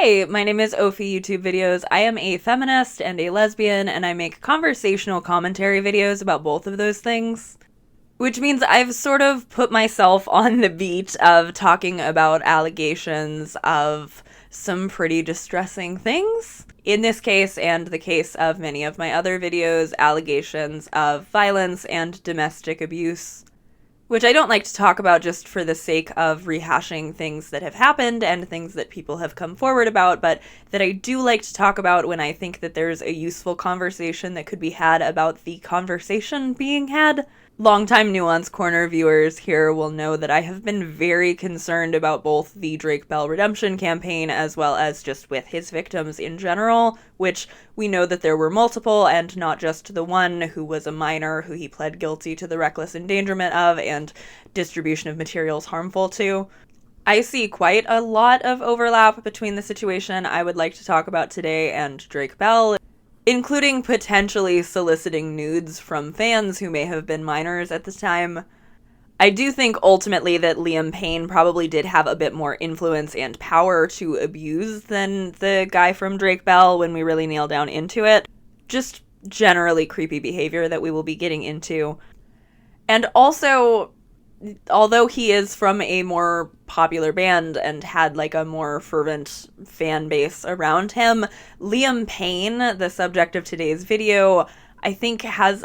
Hey, my name is Ophi YouTube Videos. I am a feminist and a lesbian, and I make conversational commentary videos about both of those things. Which means I've sort of put myself on the beat of talking about allegations of some pretty distressing things. In this case, and the case of many of my other videos, allegations of violence and domestic abuse, which I don't like to talk about just for the sake of rehashing things that have happened and things that people have come forward about, but that I do like to talk about when I think that there's a useful conversation that could be had about the conversation being had. Longtime Nuance Corner viewers here will know that I have been very concerned about both the Drake Bell redemption campaign as well as just with his victims in general, which we know that there were multiple and not just the one who was a minor who he pled guilty to the reckless endangerment of and distribution of materials harmful to. I see quite a lot of overlap between the situation I would like to talk about today and Drake Bell, including potentially soliciting nudes from fans who may have been minors at the time. I do think ultimately that Liam Payne probably did have a bit more influence and power to abuse than the guy from Drake Bell when we really nail down into it. Just generally creepy behavior that we will be getting into. And also, although he is from a more popular band and had like a more fervent fan base around him, Liam Payne, the subject of today's video, I think has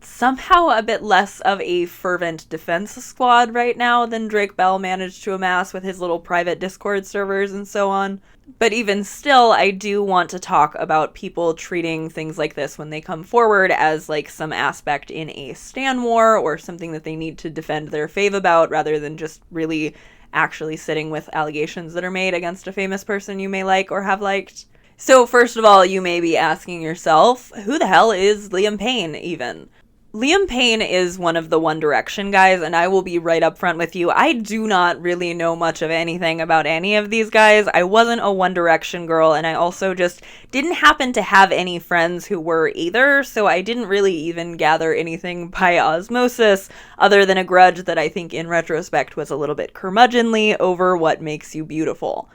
somehow a bit less of a fervent defense squad right now than Drake Bell managed to amass with his little private Discord servers and so on. But even still, I do want to talk about people treating things like this when they come forward as like some aspect in a stan war or something that they need to defend their fave about rather than just really actually sitting with allegations that are made against a famous person you may like or have liked. So first of all, you may be asking yourself, who the hell is Liam Payne even? Liam Payne is one of the One Direction guys, and I will be right up front with you. I do not really know much of anything about any of these guys. I wasn't a One Direction girl, and I also just didn't happen to have any friends who were either, so I didn't really even gather anything by osmosis, other than a grudge that I think in retrospect was a little bit curmudgeonly over what makes you beautiful.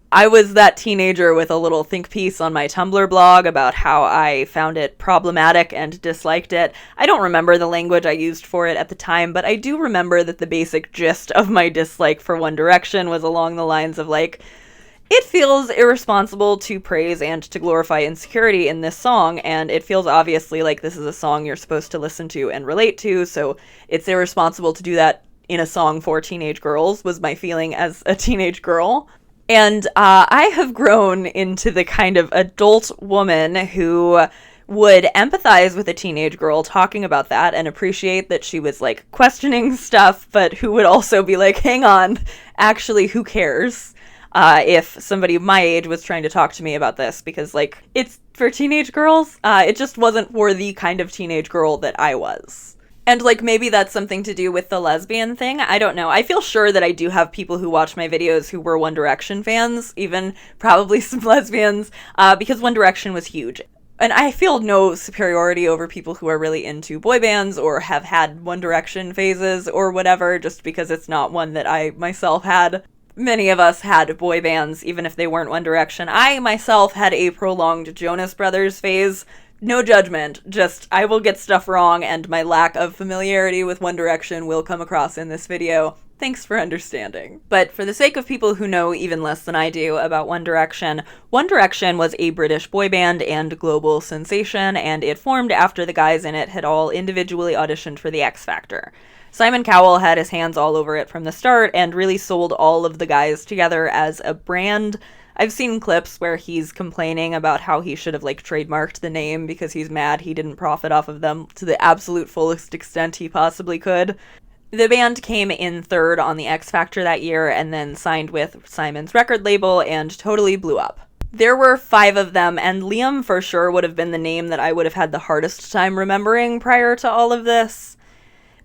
I was that teenager with a little think piece on my Tumblr blog about how I found it problematic and disliked it. I don't remember the language I used for it at the time, but I do remember that the basic gist of my dislike for One Direction was along the lines of like, it feels irresponsible to praise and to glorify insecurity in this song, and it feels obviously like this is a song you're supposed to listen to and relate to, so it's irresponsible to do that in a song for teenage girls, was my feeling as a teenage girl. And I have grown into the kind of adult woman who would empathize with a teenage girl talking about that and appreciate that she was, like, questioning stuff, but who would also be like, hang on, actually, who cares if somebody my age was trying to talk to me about this? Because, like, it's for teenage girls. It just wasn't for the kind of teenage girl that I was. And, like, maybe that's something to do with the lesbian thing. I don't know. I feel sure that I do have people who watch my videos who were One Direction fans, even probably some lesbians, because One Direction was huge. And I feel no superiority over people who are really into boy bands or have had One Direction phases or whatever, just because it's not one that I myself had. Many of us had boy bands, even if they weren't One Direction. I myself had a prolonged Jonas Brothers phase. No judgment, just I will get stuff wrong and my lack of familiarity with One Direction will come across in this video. Thanks for understanding. But for the sake of people who know even less than I do about One Direction was a British boy band and global sensation, and it formed after the guys in it had all individually auditioned for the X Factor. Simon Cowell had his hands all over it from the start and really sold all of the guys together as a brand. I've seen clips where he's complaining about how he should have, like, trademarked the name because he's mad he didn't profit off of them to the absolute fullest extent he possibly could. The band came in third on the X Factor that year and then signed with Simon's record label and totally blew up. There were 5 of them, and Liam for sure would have been the name that I would have had the hardest time remembering prior to all of this.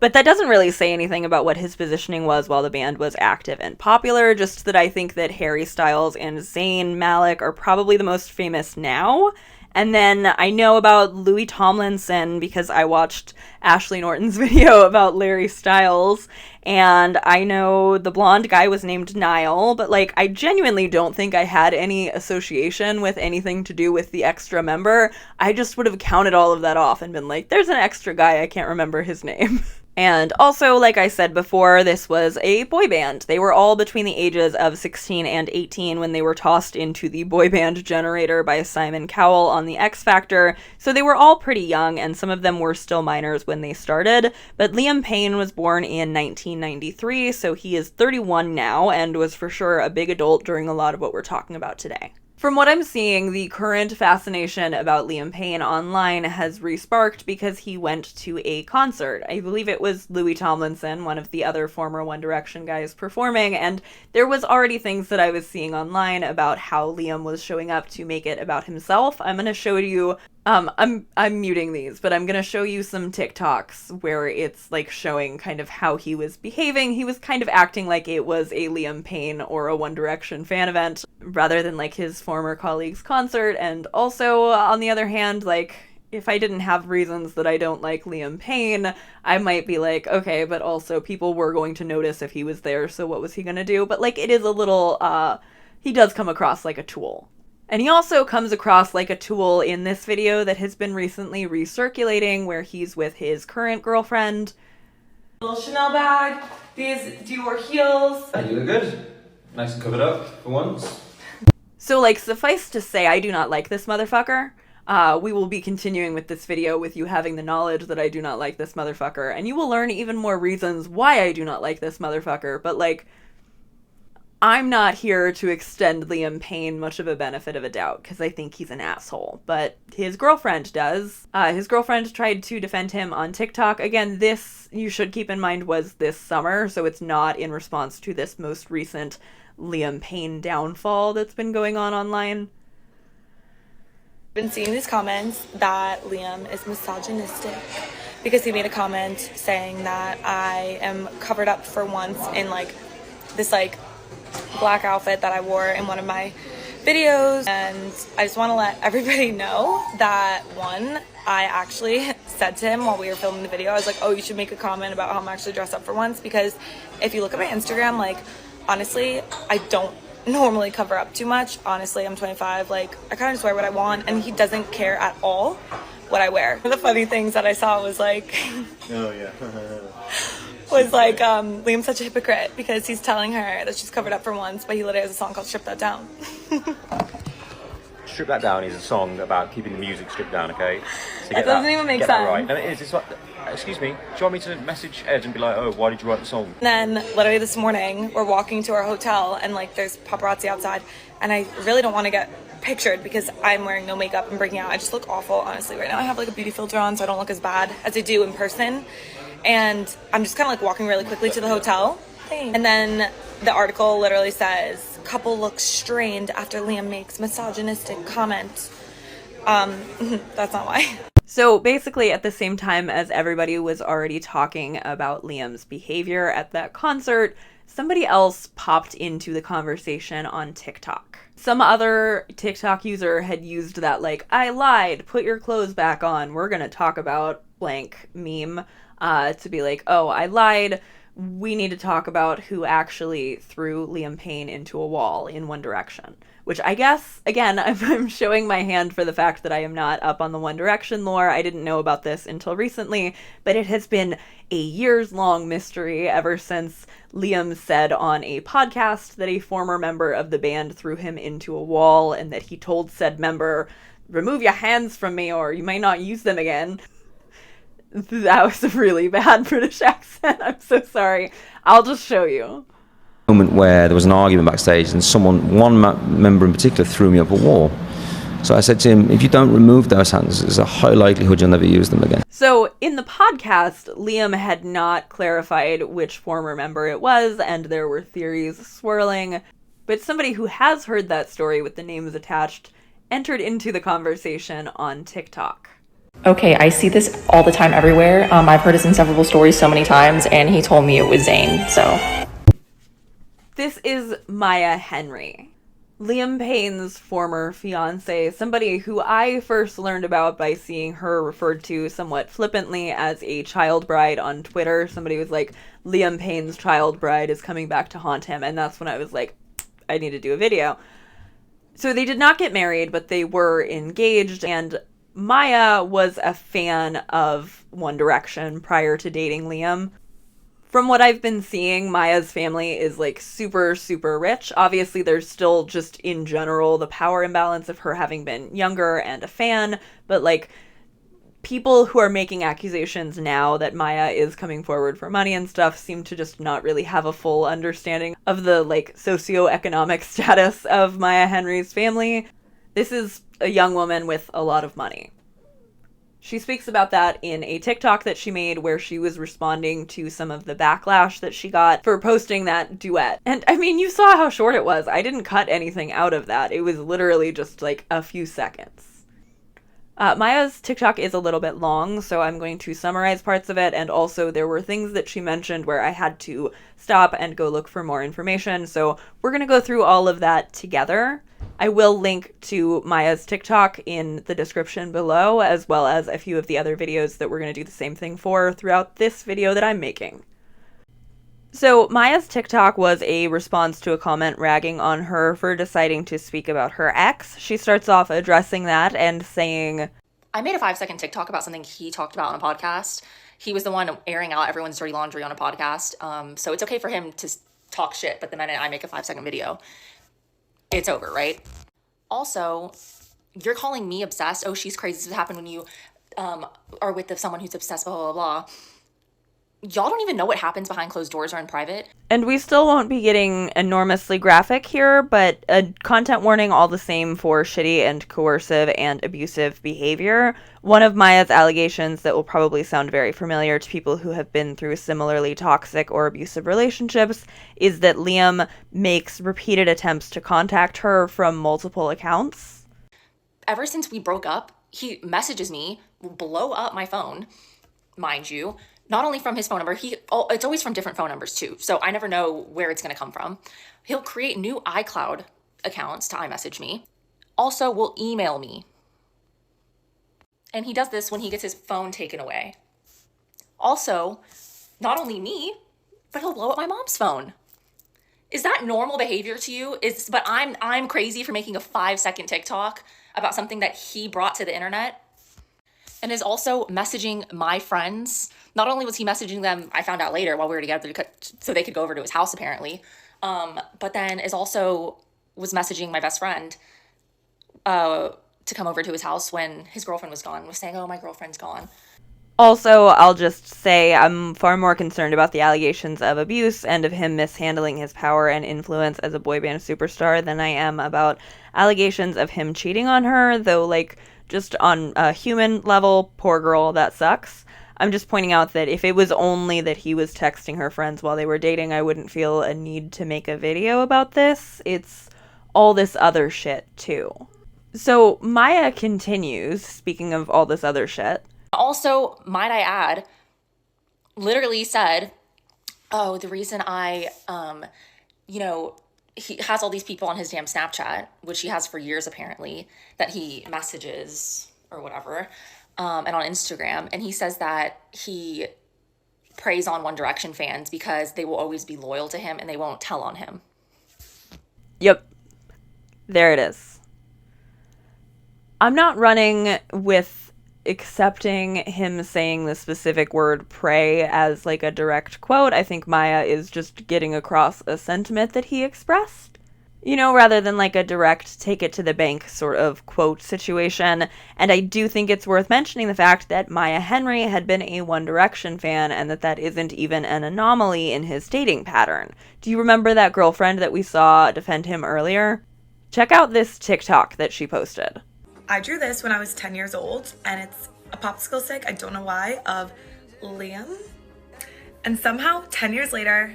But that doesn't really say anything about what his positioning was while the band was active and popular, just that I think that Harry Styles and Zayn Malik are probably the most famous now, And then I know about Louis Tomlinson because I watched Ashley Norton's video about Larry Styles. And I know the blonde guy was named Niall, but like I genuinely don't think I had any association with anything to do with the extra member. I just would have counted all of that off and been like, there's an extra guy, I can't remember his name. And also, like I said before, this was a boy band. They were all between the ages of 16 and 18 when they were tossed into the boy band generator by Simon Cowell on The X Factor, so they were all pretty young, and some of them were still minors when they started. But Liam Payne was born in 1993, so he is 31 now, and was for sure a big adult during a lot of what we're talking about today. From what I'm seeing, the current fascination about Liam Payne online has re-sparked because he went to a concert. I believe it was Louis Tomlinson, one of the other former One Direction guys, performing, and there was already things that I was seeing online about how Liam was showing up to make it about himself. I'm going to show you I'm muting these, but I'm gonna show you some TikToks where it's like showing kind of how he was behaving. He was kind of acting like it was a Liam Payne or a One Direction fan event rather than like his former colleague's concert. And also, on the other hand, like, if I didn't have reasons that I don't like Liam Payne, I might be like, okay, but also people were going to notice if he was there, so what was he gonna do? But like, it is a little, he does come across like a tool. And he also comes across like a tool in this video that has been recently recirculating where he's with his current girlfriend. Little Chanel bag, these Dior heels. Hey, you look good. Nice and covered up for once. So like, suffice to say, I do not like this motherfucker. We will be continuing with this video with you having the knowledge that I do not like this motherfucker, and you will learn even more reasons why I do not like this motherfucker, but like, I'm not here to extend Liam Payne much of a benefit of a doubt, because I think he's an asshole, but his girlfriend does. His girlfriend tried to defend him on TikTok. Again, this, you should keep in mind, was this summer, so it's not in response to this most recent Liam Payne downfall that's been going on online. I've been seeing these comments that Liam is misogynistic because he made a comment saying that I am covered up for once in like this like black outfit that I wore in one of my videos, and I just want to let everybody know that one, I actually said to him while we were filming the video, I was like, oh, you should make a comment about how I'm actually dressed up for once, because if you look at my Instagram, like, honestly, I don't normally cover up too much. Honestly, I'm 25, like, I kind of just wear what I want, and he doesn't care at all what I wear. One of the funny things that I saw was like Oh yeah. was like, Liam's such a hypocrite because he's telling her that she's covered up for once, but he literally has a song called Strip That Down. Strip That Down is a song about keeping the music stripped down, okay? So That doesn't even make get sense. That right. No, it is. It's like, excuse me, do you want me to message Ed and be like, oh, why did you write the song? And then literally this morning, we're walking to our hotel and like there's paparazzi outside, and I really don't want to get pictured because I'm wearing no makeup and breaking out. I just look awful, honestly. Right now I have like a beauty filter on, so I don't look as bad as I do in person. And I'm just kind of like walking really quickly to the hotel. And then the article literally says, couple looks strained after Liam makes misogynistic comment. That's not why. So basically, at the same time as everybody was already talking about Liam's behavior at that concert, somebody else popped into the conversation on TikTok. Some other TikTok user had used that like, I lied, put your clothes back on, we're gonna talk about blank meme, to be like, oh, I lied, we need to talk about who actually threw Liam Payne into a wall in One Direction. Which I guess, again, I'm showing my hand for the fact that I am not up on the One Direction lore. I didn't know about this until recently, but it has been a years-long mystery ever since Liam said on a podcast that a former member of the band threw him into a wall and that he told said member, remove your hands from me or you may not use them again. That was a really bad British accent. I'm so sorry. I'll just show you. Moment where there was an argument backstage and one member in particular threw me up a wall. So I said to him, if you don't remove those hands, there's a high likelihood you'll never use them again. So in the podcast, Liam had not clarified which former member it was, and there were theories swirling. But somebody who has heard that story with the names attached entered into the conversation on TikTok. Okay, I see this all the time everywhere. I've heard his inseparable stories so many times, and he told me it was Zayn, so. This is Maya Henry. Liam Payne's former fiance, somebody who I first learned about by seeing her referred to somewhat flippantly as a child bride on Twitter. Somebody was like, Liam Payne's child bride is coming back to haunt him. And that's when I was like, I need to do a video. So they did not get married, but they were engaged. And Maya was a fan of One Direction prior to dating Liam. From what I've been seeing, Maya's family is like super, super rich. Obviously, there's still just in general the power imbalance of her having been younger and a fan, but like people who are making accusations now that Maya is coming forward for money and stuff seem to just not really have a full understanding of the like socioeconomic status of Maya Henry's family. This is a young woman with a lot of money. She speaks about that in a TikTok that she made where she was responding to some of the backlash that she got for posting that duet. And I mean, you saw how short it was. I didn't cut anything out of that. It was literally just like a few seconds. Maya's TikTok is a little bit long, so I'm going to summarize parts of it. And also there were things that she mentioned where I had to stop and go look for more information. So we're going to go through all of that together. I will link to Maya's TikTok in the description below, as well as a few of the other videos that we're going to do the same thing for throughout this video that I'm making. So Maya's TikTok was a response to a comment ragging on her for deciding to speak about her ex. She starts off addressing that and saying, I made a 5-second TikTok about something he talked about on a podcast. He was the one airing out everyone's dirty laundry on a podcast. So it's okay for him to talk shit, but the minute I make a 5-second video, it's over, right? Also, you're calling me obsessed. Oh, she's crazy. This would happen when you are with someone who's obsessed, blah, blah, blah. Y'all don't even know what happens behind closed doors or in private. And we still won't be getting enormously graphic here, but a content warning all the same for shitty and coercive and abusive behavior. One of Maya's allegations that will probably sound very familiar to people who have been through similarly toxic or abusive relationships is that Liam makes repeated attempts to contact her from multiple accounts. Ever since we broke up, he messages me, will blow up my phone, mind you. Not only from his phone number, it's always from different phone numbers too. So I never know where it's going to come from. He'll create new iCloud accounts to iMessage me. Also will email me. And he does this when he gets his phone taken away. Also, not only me, but he'll blow up my mom's phone. Is that normal behavior to you? But I'm crazy for making a 5-second TikTok about something that he brought to the internet? And is also messaging my friends. Not only was he messaging them, I found out later while we were together, so they could go over to his house apparently, but then was messaging my best friend to come over to his house when his girlfriend was gone, was saying, oh, my girlfriend's gone. Also, I'll just say I'm far more concerned about the allegations of abuse and of him mishandling his power and influence as a boy band superstar than I am about allegations of him cheating on her, though, like, just on a human level, poor girl, that sucks. I'm just pointing out that if it was only that he was texting her friends while they were dating, I wouldn't feel a need to make a video about this. It's all this other shit, too. So Maya continues, speaking of all this other shit. Also, might I add, literally said, oh, the reason he has all these people on his damn Snapchat, which he has for years apparently, that he messages or whatever, and on Instagram. And he says that he preys on One Direction fans because they will always be loyal to him and they won't tell on him. Yep. There it is. I'm not running with accepting him saying the specific word pray as like a direct quote. I think Maya is just getting across a sentiment that he expressed, rather than like a direct take it to the bank sort of quote situation. And I do think it's worth mentioning the fact that Maya Henry had been a One Direction fan and that isn't even an anomaly in his dating pattern. Do you remember that girlfriend that we saw defend him earlier? Check out this TikTok that she posted. I drew this when I was 10 years old, and it's a popsicle stick, I don't know why, of Liam. And somehow, 10 years later,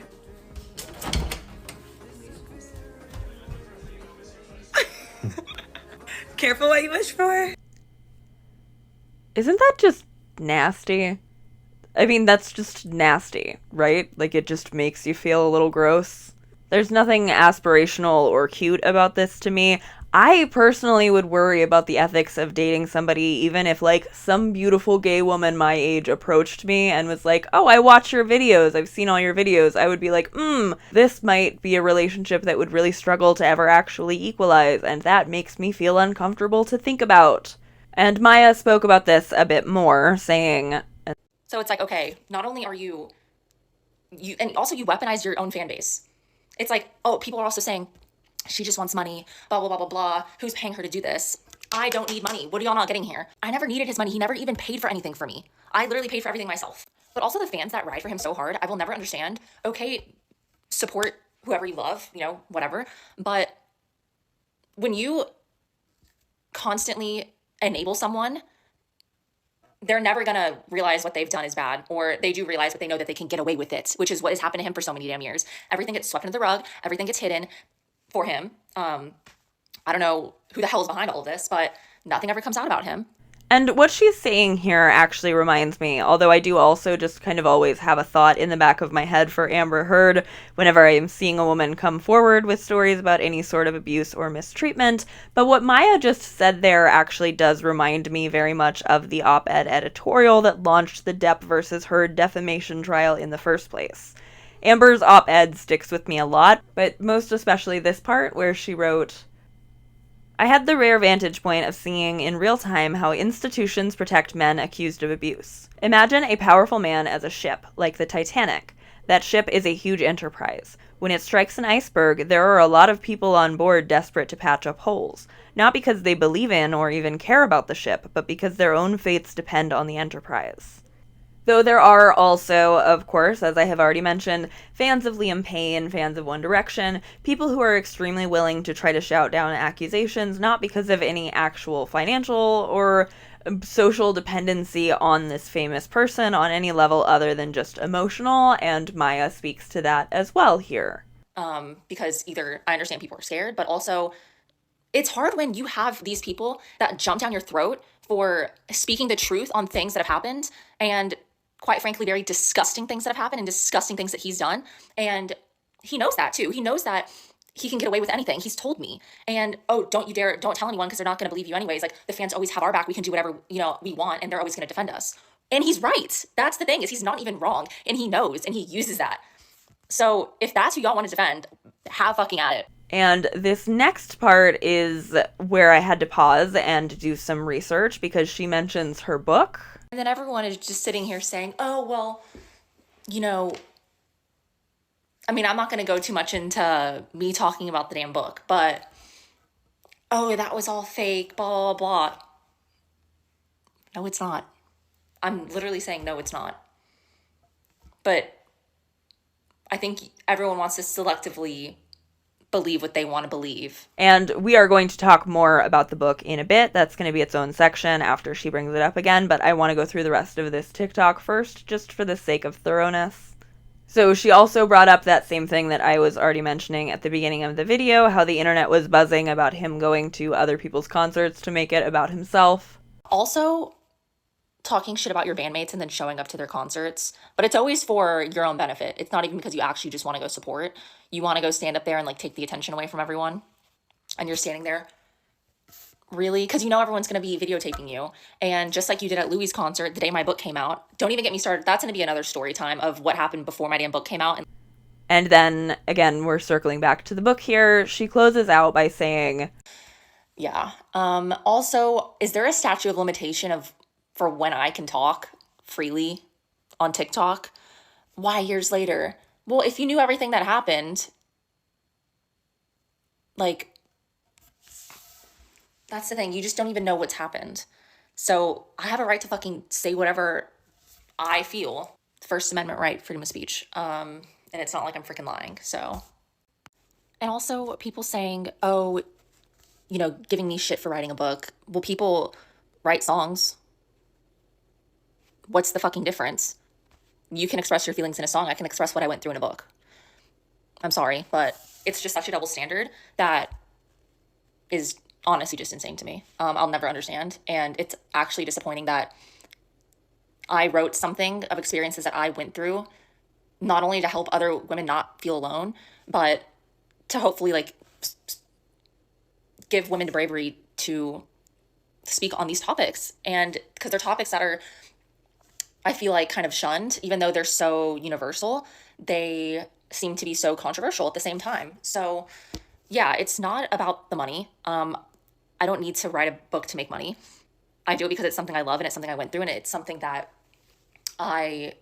careful what you wish for. Isn't that just nasty? I mean, that's just nasty, right? Like, it just makes you feel a little gross. There's nothing aspirational or cute about this to me. I personally would worry about the ethics of dating somebody, even if, like, some beautiful gay woman my age approached me and was like, oh, I watch your videos, I've seen all your videos. I would be like, this might be a relationship that would really struggle to ever actually equalize, and that makes me feel uncomfortable to think about. And Maya spoke about this a bit more, saying, So it's like, okay, not only are you and also you weaponize your own fan base. It's like, oh, people are also saying, she just wants money, blah, blah, blah, blah, blah. Who's paying her to do this? I don't need money. What are y'all not getting here? I never needed his money. He never even paid for anything for me. I literally paid for everything myself. But also the fans that ride for him so hard, I will never understand. Okay, support whoever you love, whatever. But when you constantly enable someone, they're never gonna realize what they've done is bad, or they do realize, but they know that they can get away with it, which is what has happened to him for so many damn years. Everything gets swept under the rug. Everything gets hidden for him. I don't know who the hell is behind all of this, but nothing ever comes out about him. And what she's saying here actually reminds me, although I do also just kind of always have a thought in the back of my head for Amber Heard whenever I am seeing a woman come forward with stories about any sort of abuse or mistreatment. But what Maya just said there actually does remind me very much of the op-ed editorial that launched the Depp versus Heard defamation trial in the first place. Amber's op-ed sticks with me a lot, but most especially this part where she wrote, I had the rare vantage point of seeing in real time how institutions protect men accused of abuse. Imagine a powerful man as a ship, like the Titanic. That ship is a huge enterprise. When it strikes an iceberg, there are a lot of people on board desperate to patch up holes. Not because they believe in or even care about the ship, but because their own fates depend on the enterprise. Though there are also, of course, as I have already mentioned, fans of Liam Payne, fans of One Direction, people who are extremely willing to try to shout down accusations, not because of any actual financial or social dependency on this famous person on any level other than just emotional, and Maya speaks to that as well here. Because either I understand people are scared, but also it's hard when you have these people that jump down your throat for speaking the truth on things that have happened, and quite frankly, very disgusting things that have happened and disgusting things that he's done. And he knows that too. He knows that he can get away with anything. He's told me. And, oh, don't tell anyone because they're not going to believe you anyways. Like, the fans always have our back. We can do whatever, we want, and they're always going to defend us. And he's right. That's the thing, is he's not even wrong. And he knows, and he uses that. So if that's who y'all want to defend, have fucking at it. And this next part is where I had to pause and do some research because she mentions her book. And then everyone is just sitting here saying, oh, well, I'm not going to go too much into me talking about the damn book, but, oh, that was all fake, blah, blah, blah. No, it's not. I'm literally saying, no, it's not. But I think everyone wants to selectively believe what they want to believe. And we are going to talk more about the book in a bit. That's going to be its own section after she brings it up again, but I want to go through the rest of this TikTok first, just for the sake of thoroughness. So she also brought up that same thing that I was already mentioning at the beginning of the video, how the internet was buzzing about him going to other people's concerts to make it about himself. Also, talking shit about your bandmates and then showing up to their concerts, but it's always for your own benefit. It's not even because you actually just want to go support. You want to go stand up there and like take the attention away from everyone, and you're standing there really because everyone's going to be videotaping you. And just like you did at Louis' concert the day my book came out, don't even get me started. That's going to be another story time of what happened before my damn book came out. And then again, we're circling back to the book here. She closes out by saying, yeah, also, is there a statute of limitation for when I can talk freely on TikTok? Why years later? Well, if you knew everything that happened, like, that's the thing. You just don't even know what's happened. So I have a right to fucking say whatever I feel. First Amendment right, freedom of speech. And it's not like I'm freaking lying, so. And also people saying, oh, giving me shit for writing a book. Well, people write songs. What's the fucking difference? You can express your feelings in a song. I can express what I went through in a book. I'm sorry, but it's just such a double standard that is honestly just insane to me. I'll never understand. And it's actually disappointing that I wrote something of experiences that I went through, not only to help other women not feel alone, but to hopefully like give women the bravery to speak on these topics. And because they're topics that are, I feel like, kind of shunned, even though they're so universal, they seem to be so controversial at the same time. So yeah, it's not about the money. I don't need to write a book to make money. I do it because it's something I love and it's something I went through and it's something that I,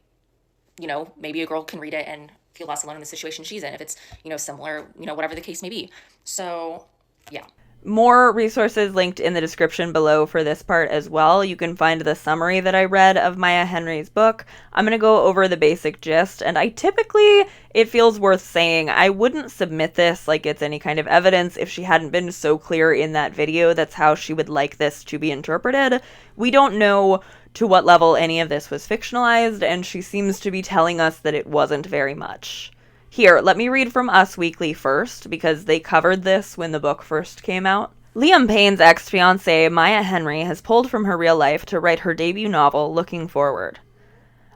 maybe a girl can read it and feel less alone in the situation she's in if it's, similar, whatever the case may be. So yeah. More resources linked in the description below for this part as well. You can find the summary that I read of Maya Henry's book. I'm going to go over the basic gist, and it feels worth saying, I wouldn't submit this like it's any kind of evidence if she hadn't been so clear in that video that's how she would like this to be interpreted. We don't know to what level any of this was fictionalized, and she seems to be telling us that it wasn't very much. Here, let me read from Us Weekly first, because they covered this when the book first came out. Liam Payne's ex-fiancée, Maya Henry, has pulled from her real life to write her debut novel, Looking Forward.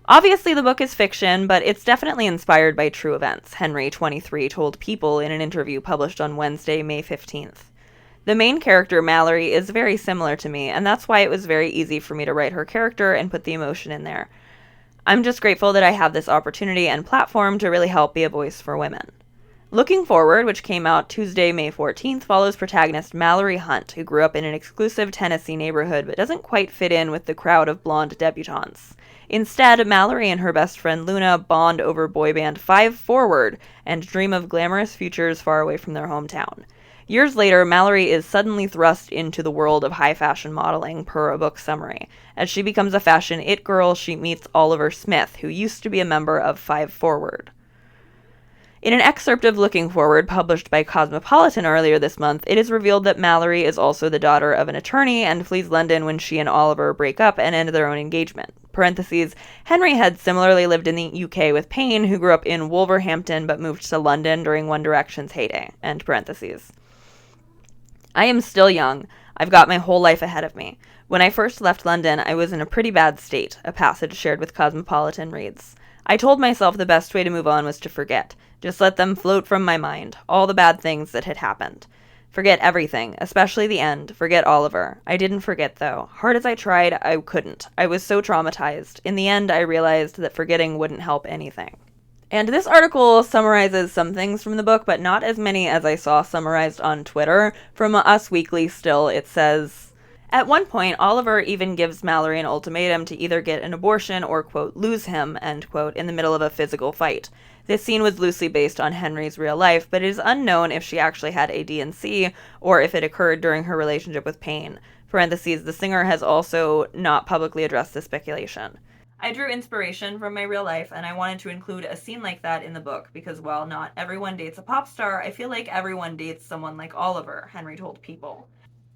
Obviously, the book is fiction, but it's definitely inspired by true events, Henry, 23, told People in an interview published on Wednesday, May 15th. The main character, Mallory, is very similar to me, and that's why it was very easy for me to write her character and put the emotion in there. I'm just grateful that I have this opportunity and platform to really help be a voice for women. Looking Forward, which came out Tuesday, May 14th, follows protagonist Mallory Hunt, who grew up in an exclusive Tennessee neighborhood but doesn't quite fit in with the crowd of blonde debutantes. Instead, Mallory and her best friend Luna bond over boy band 5 Forward and dream of glamorous futures far away from their hometown. Years later, Mallory is suddenly thrust into the world of high fashion modeling, per a book summary. As she becomes a fashion it girl, she meets Oliver Smith, who used to be a member of 5 Forward. In an excerpt of Looking Forward, published by Cosmopolitan earlier this month, it is revealed that Mallory is also the daughter of an attorney and flees London when she and Oliver break up and end their own engagement. Parentheses, Henry had similarly lived in the UK with Payne, who grew up in Wolverhampton but moved to London during One Direction's heyday. End parentheses. I am still young. I've got my whole life ahead of me. When I first left London, I was in a pretty bad state, a passage shared with Cosmopolitan reads. I told myself the best way to move on was to forget. Just let them float from my mind, all the bad things that had happened. Forget everything, especially the end. Forget Oliver. I didn't forget, though. Hard as I tried, I couldn't. I was so traumatized. In the end, I realized that forgetting wouldn't help anything. And this article summarizes some things from the book, but not as many as I saw summarized on Twitter. From Us Weekly still, it says, at one point, Oliver even gives Mallory an ultimatum to either get an abortion or, quote, lose him, end quote, in the middle of a physical fight. This scene was loosely based on Henry's real life, but it is unknown if she actually had a D&C or if it occurred during her relationship with Payne. Parentheses, the singer has also not publicly addressed this speculation. I drew inspiration from my real life, and I wanted to include a scene like that in the book, because while not everyone dates a pop star, I feel like everyone dates someone like Oliver, Henry told People.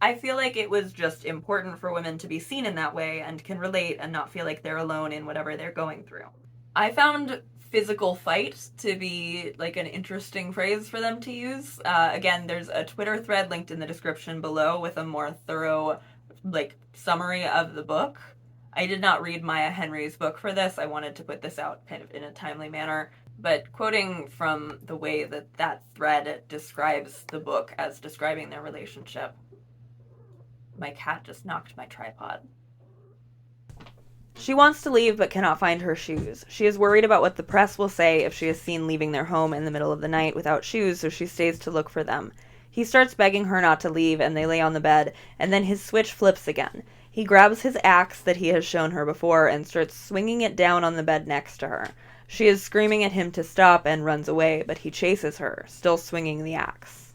I feel like it was just important for women to be seen in that way and can relate and not feel like they're alone in whatever they're going through. I found physical fight to be like an interesting phrase for them to use. Again, there's a Twitter thread linked in the description below with a more thorough summary of the book. I did not read Maya Henry's book for this. I wanted to put this out kind of in a timely manner. But quoting from the way that thread describes the book as describing their relationship. My cat just knocked my tripod. She wants to leave but cannot find her shoes. She is worried about what the press will say if she is seen leaving their home in the middle of the night without shoes, so she stays to look for them. He starts begging her not to leave, and they lay on the bed, and then his switch flips again. He grabs his axe that he has shown her before and starts swinging it down on the bed next to her. She is screaming at him to stop and runs away, but he chases her, still swinging the axe.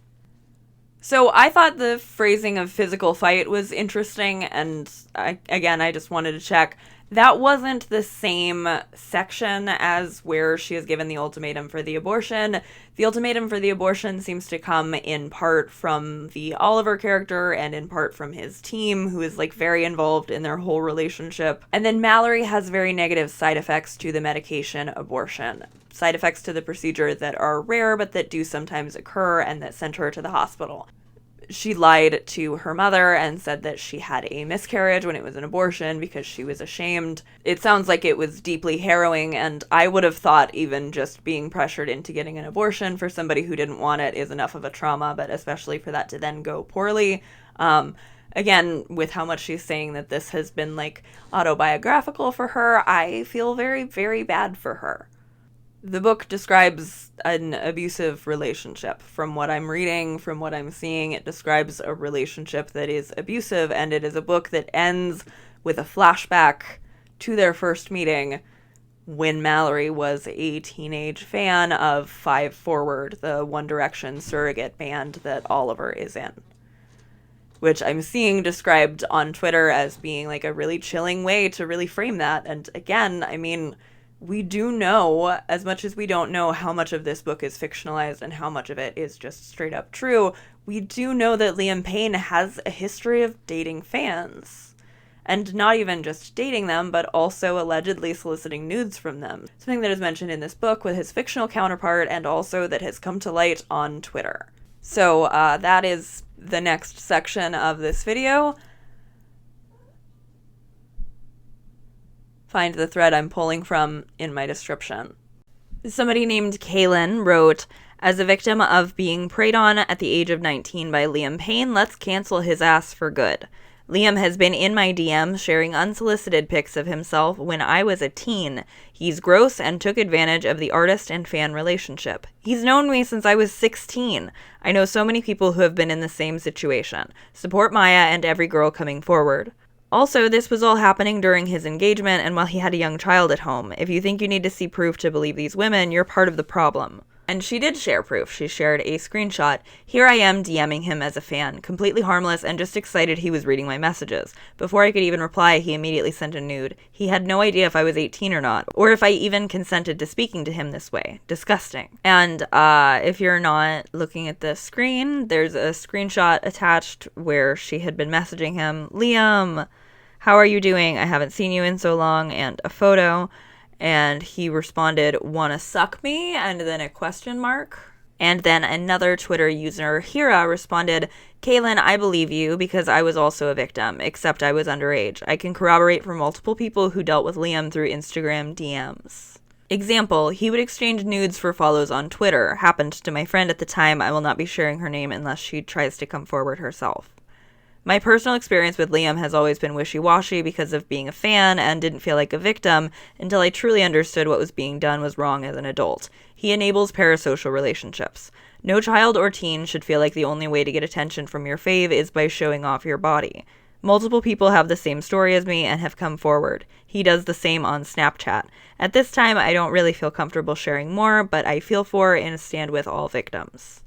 So I thought the phrasing of physical fight was interesting, and I just wanted to check. That wasn't the same section as where she is given the ultimatum for the abortion. The ultimatum for the abortion seems to come in part from the Oliver character and in part from his team, who is very involved in their whole relationship. And then Mallory has very negative side effects to the medication abortion. Side effects to the procedure that are rare but that do sometimes occur and that sent her to the hospital. she lied to her mother and said that she had a miscarriage when it was an abortion because she was ashamed. It sounds like it was deeply harrowing, and I would have thought even just being pressured into getting an abortion for somebody who didn't want it is enough of a trauma, but especially for that to then go poorly. Again, with how much she's saying that this has been like autobiographical for her, I feel very, very bad for her. The book describes an abusive relationship. From what I'm reading, from what I'm seeing, it describes a relationship that is abusive, and it is a book that ends with a flashback to their first meeting when Mallory was a teenage fan of Five Forward, the One Direction surrogate band that Oliver is in. Which I'm seeing described on Twitter as being like a really chilling way to really frame that. And again, I mean, we do know, as much as we don't know how much of this book is fictionalized and how much of it is just straight up true, we do know that Liam Payne has a history of dating fans. And not even just dating them, but also allegedly soliciting nudes from them. Something that is mentioned in this book with his fictional counterpart, and also that has come to light on Twitter. So that is the next section of this video. Find the thread I'm pulling from in my description. Somebody named Kaylin wrote, "As a victim of being preyed on at the age of 19 by Liam Payne, let's cancel his ass for good. Liam has been in my DMs sharing unsolicited pics of himself when I was a teen. He's gross and took advantage of the artist and fan relationship. He's known me since I was 16. I know so many people who have been in the same situation. Support Maya and every girl coming forward. Also, this was all happening during his engagement and while he had a young child at home. If you think you need to see proof to believe these women, you're part of the problem." And she did share proof. She shared a screenshot. "Here I am DMing him as a fan, completely harmless and just excited he was reading my messages. Before I could even reply, he immediately sent a nude. He had no idea if I was 18 or not, or if I even consented to speaking to him this way. Disgusting." And if you're not looking at the screen, there's a screenshot attached where she had been messaging him, "Liam, how are you doing? I haven't seen you in so long," and a photo. And he responded, "Wanna suck me?" and then a question mark. And then another Twitter user, Hira, responded, "Kaylin, I believe you because I was also a victim, except I was underage. I can corroborate from multiple people who dealt with Liam through Instagram DMs." Example, he would exchange nudes for follows on Twitter. Happened to my friend at the time. I will not be sharing her name unless she tries to come forward herself. My personal experience with Liam has always been wishy-washy because of being a fan and didn't feel like a victim until I truly understood what was being done was wrong as an adult. He enables parasocial relationships. No child or teen should feel like the only way to get attention from your fave is by showing off your body. Multiple people have the same story as me and have come forward. He does the same on Snapchat. At this time, I don't really feel comfortable sharing more, but I feel for and stand with all victims.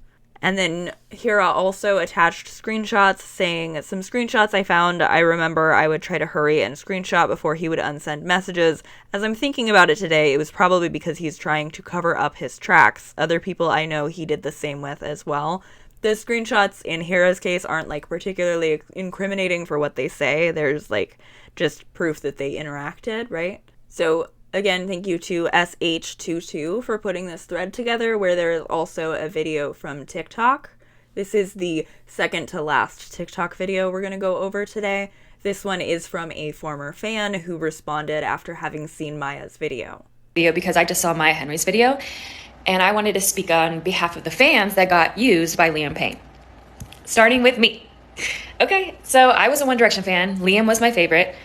And then Hira also attached screenshots saying, "Some screenshots I found. I remember I would try to hurry and screenshot before he would unsend messages. As I'm thinking about it today, it was probably because he's trying to cover up his tracks. Other people I know he did the same with as well." The screenshots in Hira's case aren't like particularly incriminating for what they say. There's like just proof that they interacted, right? So again, thank you to SH22 for putting this thread together, where there is also a video from TikTok. This is the second to last TikTok video we're going to go over today. This one is from a former fan who responded after having seen Maya's video. Because I just saw Maya Henry's video, and I wanted to speak on behalf of the fans that got used by Liam Payne. Starting with me. Okay, so I was a One Direction fan. Liam was my favorite.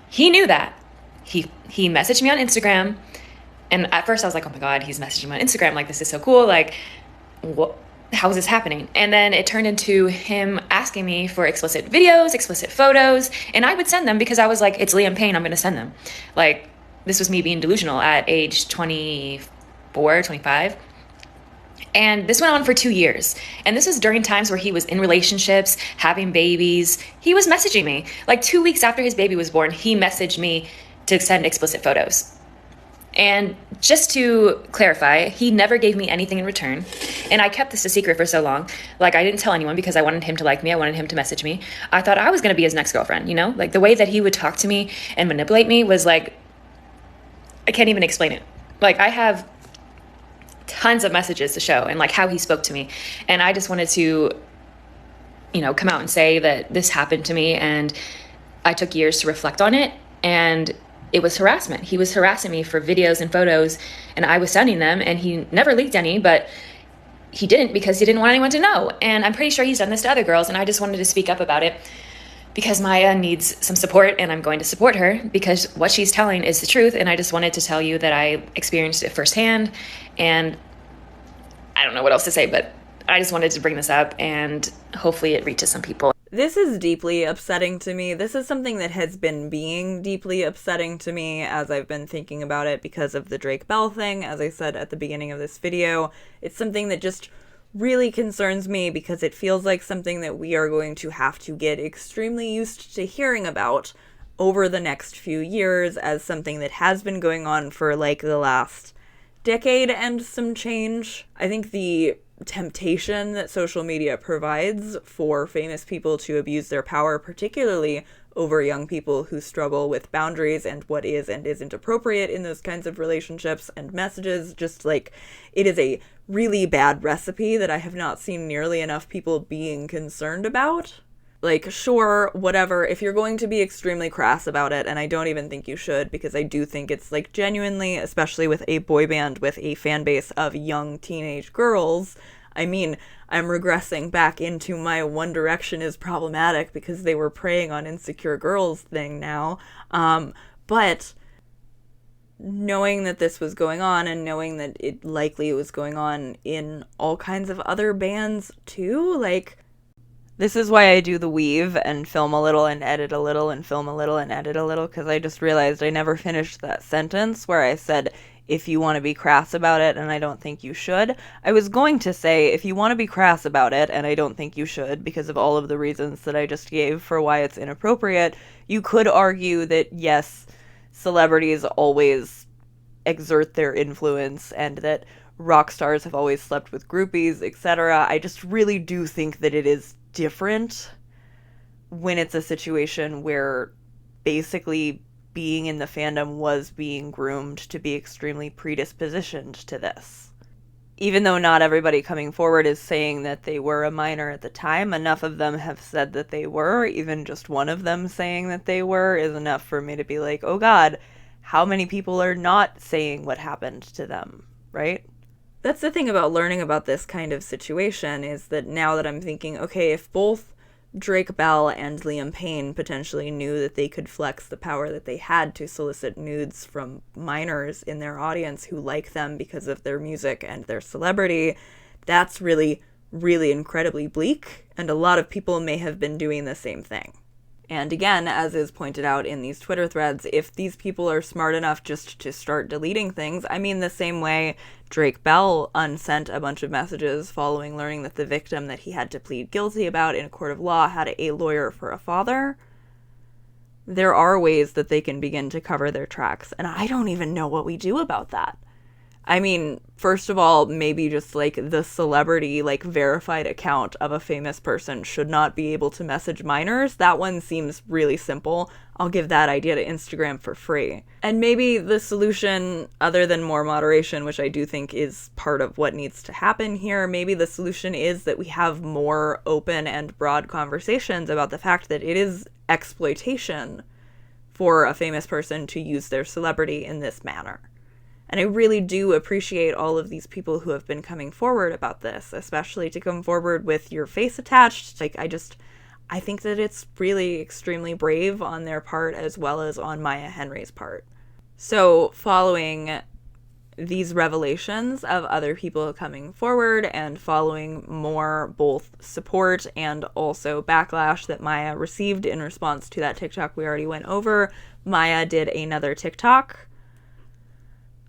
He knew that. He messaged me on Instagram, and at first I was like, oh my god, he's messaging me on Instagram, like, this is so cool, like, what, how is this happening? And then it turned into him asking me for explicit videos, explicit photos, and I would send them because I was like, it's Liam Payne, I'm gonna send them. Like, this was me being delusional at age 24, 25. And this went on for 2 years. And this was during times where he was in relationships, having babies. He was messaging me. Like 2 weeks after his baby was born, he messaged me to send explicit photos. And just to clarify, he never gave me anything in return. And I kept this a secret for so long. Like, I didn't tell anyone because I wanted him to like me. I wanted him to message me. I thought I was going to be his next girlfriend, you know? Like, the way that he would talk to me and manipulate me was like, I can't even explain it. Like, I have tons of messages to show and like how he spoke to me. And I just wanted to come out and say that this happened to me, and I took years to reflect on it, and it was harassment. He was harassing me for videos and photos, and I was sending them, and he never leaked any, but he didn't because he didn't want anyone to know. And I'm pretty sure he's done this to other girls, and I just wanted to speak up about it because Maya needs some support, and I'm going to support her because what she's telling is the truth. And I just wanted to tell you that I experienced it firsthand, and I don't know what else to say, but I just wanted to bring this up, and hopefully it reaches some people. This is deeply upsetting to me. This is something that has been being deeply upsetting to me as I've been thinking about it because of the Drake Bell thing. As I said at the beginning of this video, it's something that just really concerns me because it feels like something that we are going to have to get extremely used to hearing about over the next few years as something that has been going on for like the last decade and some change. I think the temptation that social media provides for famous people to abuse their power, particularly over young people who struggle with boundaries and what is and isn't appropriate in those kinds of relationships and messages, just like it is a really bad recipe that I have not seen nearly enough people being concerned about. Like, sure, whatever, if you're going to be extremely crass about it, and I don't even think you should, because I do think it's, like, genuinely, especially with a boy band with a fan base of young teenage girls, I mean, I'm regressing back into my One Direction is problematic because they were preying on insecure girls thing now, but knowing that this was going on and knowing that it likely was going on in all kinds of other bands too, like, this is why I do the weave and film a little and edit a little and film a little and edit a little, because I just realized I never finished that sentence where I said, if you want to be crass about it, and I don't think you should. I was going to say, if you want to be crass about it, and I don't think you should, because of all of the reasons that I just gave for why it's inappropriate, you could argue that, yes, celebrities always exert their influence and that rock stars have always slept with groupies, etc. I just really do think that it is different when it's a situation where basically being in the fandom was being groomed to be extremely predispositioned to this. Even though not everybody coming forward is saying that they were a minor at the time, enough of them have said that they were. Even just one of them saying that they were is enough for me to be like, oh God, how many people are not saying what happened to them, right? That's the thing about learning about this kind of situation, is that now that I'm thinking, okay, if both Drake Bell and Liam Payne potentially knew that they could flex the power that they had to solicit nudes from minors in their audience who like them because of their music and their celebrity, that's really, really incredibly bleak, and a lot of people may have been doing the same thing. And again, as is pointed out in these Twitter threads, if these people are smart enough just to start deleting things, I mean the same way Drake Bell unsent a bunch of messages following learning that the victim that he had to plead guilty about in a court of law had a lawyer for a father, there are ways that they can begin to cover their tracks, and I don't even know what we do about that. I mean, first of all, maybe just like the celebrity, like verified account of a famous person should not be able to message minors. That one seems really simple. I'll give that idea to Instagram for free. And maybe the solution, other than more moderation, which I do think is part of what needs to happen here, maybe the solution is that we have more open and broad conversations about the fact that it is exploitation for a famous person to use their celebrity in this manner. And I really do appreciate all of these people who have been coming forward about this, especially to come forward with your face attached. Like, I think that it's really extremely brave on their part as well as on Maya Henry's part. So following these revelations of other people coming forward and following more both support and also backlash that Maya received in response to that TikTok we already went over, Maya did another TikTok.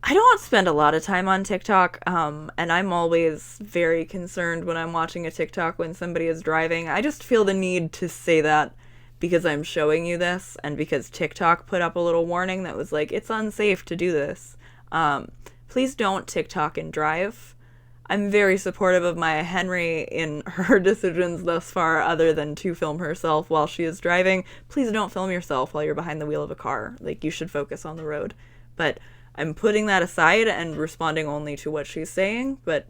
I don't spend a lot of time on TikTok, and I'm always very concerned when I'm watching a TikTok when somebody is driving. I just feel the need to say that because I'm showing you this and because TikTok put up a little warning that was like, it's unsafe to do this. Please don't TikTok and drive. I'm very supportive of Maya Henry in her decisions thus far, other than to film herself while she is driving. Please don't film yourself while you're behind the wheel of a car. Like, you should focus on the road. But I'm putting that aside and responding only to what she's saying, but,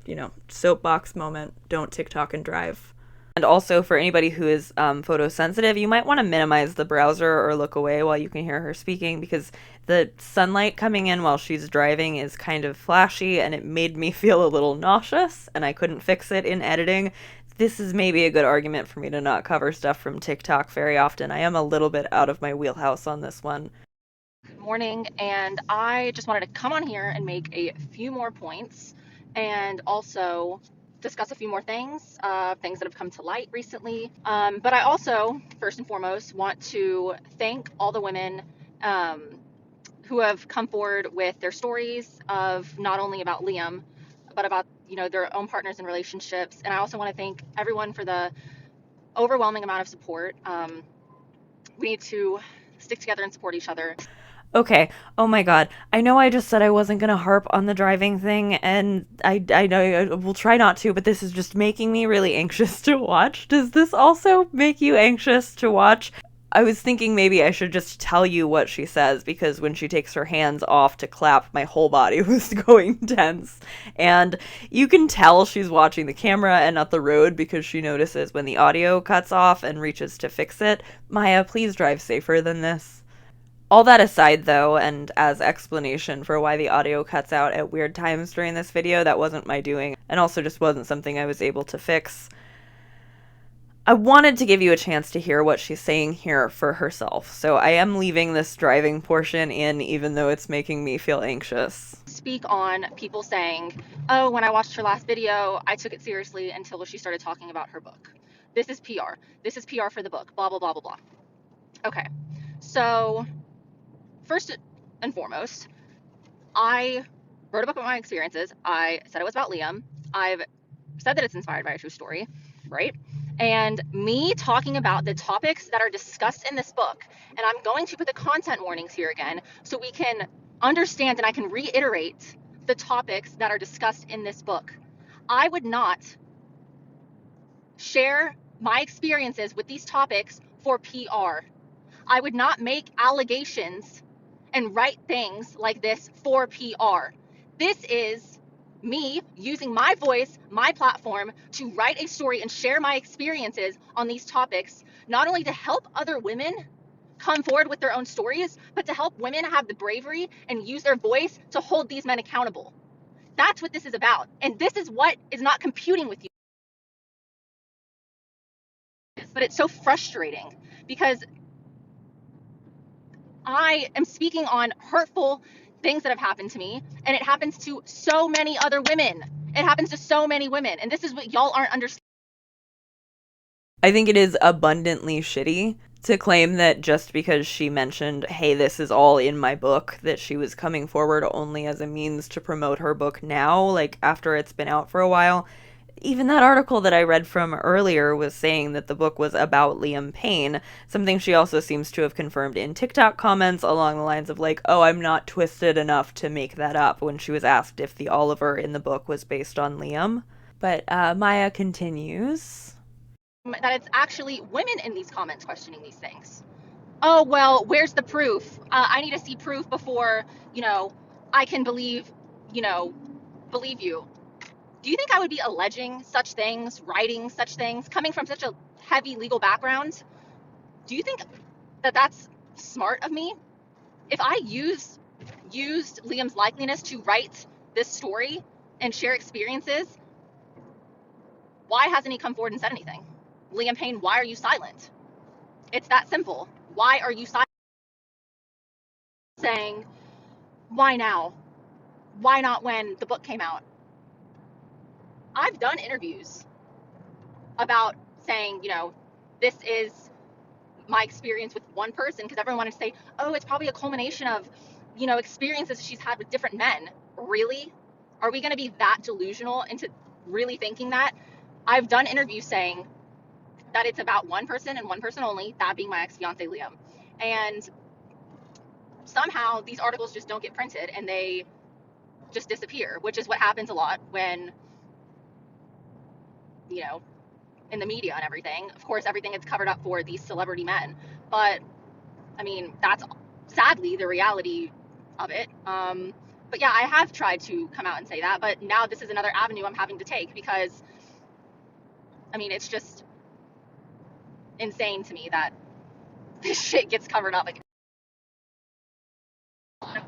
soapbox moment, don't TikTok and drive. And also, for anybody who is photosensitive, you might want to minimize the browser or look away while you can hear her speaking, because the sunlight coming in while she's driving is kind of flashy, and it made me feel a little nauseous, and I couldn't fix it in editing. This is maybe a good argument for me to not cover stuff from TikTok very often. I am a little bit out of my wheelhouse on this one. Morning, and I just wanted to come on here and make a few more points and also discuss a few more things, things that have come to light recently. But I also, first and foremost, want to thank all the women who have come forward with their stories of not only about Liam, but about their own partners and relationships. And I also want to thank everyone for the overwhelming amount of support. We need to stick together and support each other. Okay. Oh my God. I know I just said I wasn't going to harp on the driving thing, and I know I will try not to, but this is just making me really anxious to watch. Does this also make you anxious to watch? I was thinking maybe I should just tell you what she says, because when she takes her hands off to clap, my whole body was going tense. And you can tell she's watching the camera and not the road, because she notices when the audio cuts off and reaches to fix it. Maya, please drive safer than this. All that aside, though, and as explanation for why the audio cuts out at weird times during this video, that wasn't my doing, and also just wasn't something I was able to fix. I wanted to give you a chance to hear what she's saying here for herself, so I am leaving this driving portion in, even though it's making me feel anxious. Speak on people saying, oh, when I watched her last video, I took it seriously until she started talking about her book. This is PR. This is PR for the book, blah, blah, blah, blah, blah. Okay, so first and foremost, I wrote a book about my experiences. I said it was about Liam. I've said that it's inspired by a true story, right? And me talking about the topics that are discussed in this book, and I'm going to put the content warnings here again so we can understand and I can reiterate the topics that are discussed in this book. I would not share my experiences with these topics for PR. I would not make allegations and write things like this for PR. This is me using my voice, my platform, to write a story and share my experiences on these topics, not only to help other women come forward with their own stories, but to help women have the bravery and use their voice to hold these men accountable. That's what this is about. And this is what is not computing with you. But it's so frustrating because I am speaking on hurtful things that have happened to me, and it happens to so many other women. It happens to so many women, and this is what y'all aren't understanding. I think it is abundantly shitty to claim that just because she mentioned, hey, this is all in my book, that she was coming forward only as a means to promote her book now, like after it's been out for a while. Even that article that I read from earlier was saying that the book was about Liam Payne, something she also seems to have confirmed in TikTok comments along the lines of like, oh, I'm not twisted enough to make that up, when she was asked if the Oliver in the book was based on Liam. But Maya continues. That it's actually women in these comments questioning these things. Oh, well, where's the proof? I need to see proof before, I can believe you. Do you think I would be alleging such things, writing such things, coming from such a heavy legal background? Do you think that that's smart of me? If I used Liam's likeliness to write this story and share experiences, why hasn't he come forward and said anything? Liam Payne, why are you silent? It's that simple. Why are you silent? Saying, why now? Why not when the book came out? I've done interviews about saying, this is my experience with one person, because everyone wanted to say, oh, it's probably a culmination of, experiences she's had with different men. Really? Are we going to be that delusional into really thinking that? I've done interviews saying that it's about one person and one person only, that being my ex-fiance Liam. And somehow these articles just don't get printed and they just disappear, which is what happens a lot when, in the media and everything. Of course, everything gets covered up for these celebrity men. But, that's sadly the reality of it. But yeah, I have tried to come out and say that, but now this is another avenue I'm having to take because, it's just insane to me that this shit gets covered up. Like,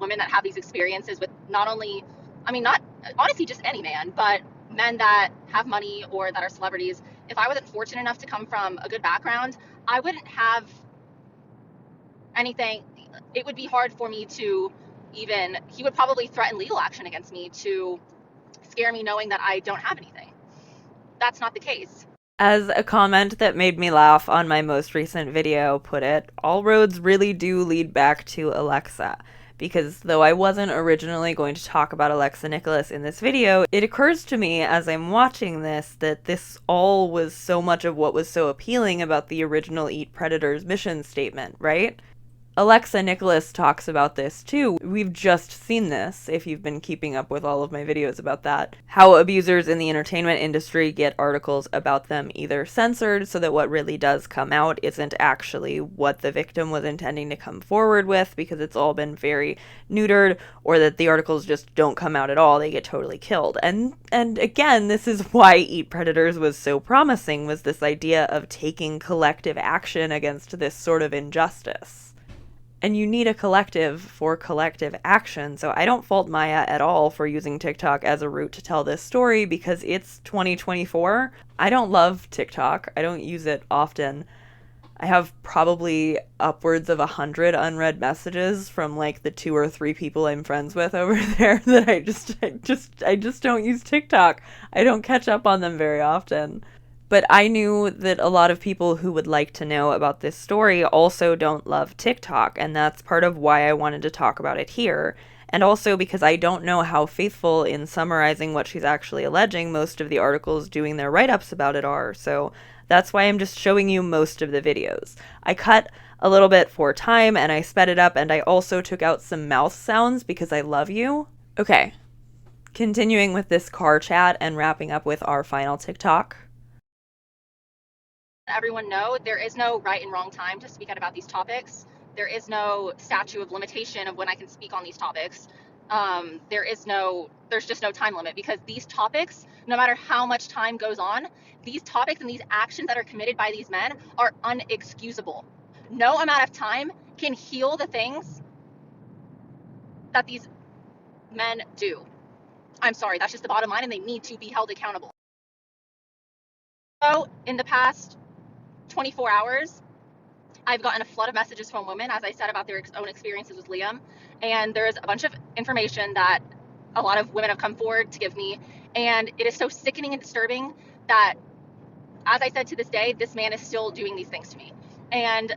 women that have these experiences with not only, I mean, not honestly just any man, but men that have money or that are celebrities. If I wasn't fortunate enough to come from a good background, I wouldn't have anything. It would be hard for me to even, he would probably threaten legal action against me to scare me knowing that I don't have anything. That's not the case. As a comment that made me laugh on my most recent video put it, all roads really do lead back to Alexa. Because though I wasn't originally going to talk about Alexa Nicholas in this video, it occurs to me as I'm watching this that this all was so much of what was so appealing about the original Eat Predators mission statement, right? Alexa Nicholas talks about this too. We've just seen this, if you've been keeping up with all of my videos about that, how abusers in the entertainment industry get articles about them either censored so that what really does come out isn't actually what the victim was intending to come forward with because it's all been very neutered, or that the articles just don't come out at all, they get totally killed. And again, this is why Eat Predators was so promising, was this idea of taking collective action against this sort of injustice. And you need a collective for collective action, so I don't fault Maya at all for using TikTok as a route to tell this story because it's 2024. I don't love TikTok. I don't use it often. I have probably upwards of 100 unread messages from like the 2 or 3 people I'm friends with over there that I just don't use TikTok. I don't catch up on them very often. But I knew that a lot of people who would like to know about this story also don't love TikTok, and that's part of why I wanted to talk about it here. And also because I don't know how faithful in summarizing what she's actually alleging most of the articles doing their write-ups about it are, so that's why I'm just showing you most of the videos. I cut a little bit for time, and I sped it up, and I also took out some mouth sounds because I love you. Okay, continuing with this car chat and wrapping up with our final TikTok. Everyone know there is no right and wrong time to speak out about these topics. There is no statute of limitation of when I can speak on these topics. There's just no time limit because these topics, no matter how much time goes on, these topics and these actions that are committed by these men are unexcusable. No amount of time can heal the things that these men do. I'm sorry, that's just the bottom line, and they need to be held accountable. So in the past 24 hours, I've gotten a flood of messages from women, as I said, about their own experiences with Liam. And there's a bunch of information that a lot of women have come forward to give me. And it is so sickening and disturbing that, as I said, to this day, this man is still doing these things to me. And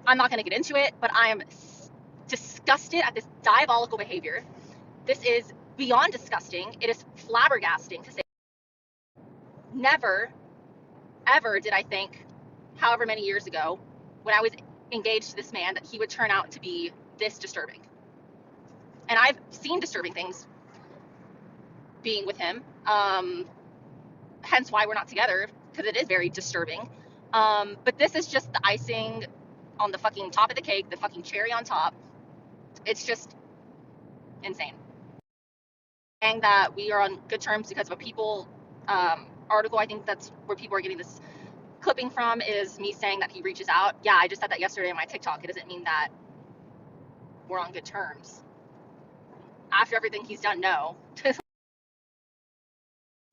I'm not going to get into it, but I am disgusted at this diabolical behavior. This is beyond disgusting. It is flabbergasting to say. Never, ever did I think, however many years ago, when I was engaged to this man, that he would turn out to be this disturbing. And I've seen disturbing things being with him, hence why we're not together, because it is very disturbing. But this is just the icing on the fucking top of the cake, the fucking cherry on top. It's just insane. Saying that we are on good terms because of a People article, I think that's where people are getting this clipping from, is me saying that he reaches out. Yeah, I just said that yesterday on my TikTok. It doesn't mean that we're on good terms. After everything he's done, no.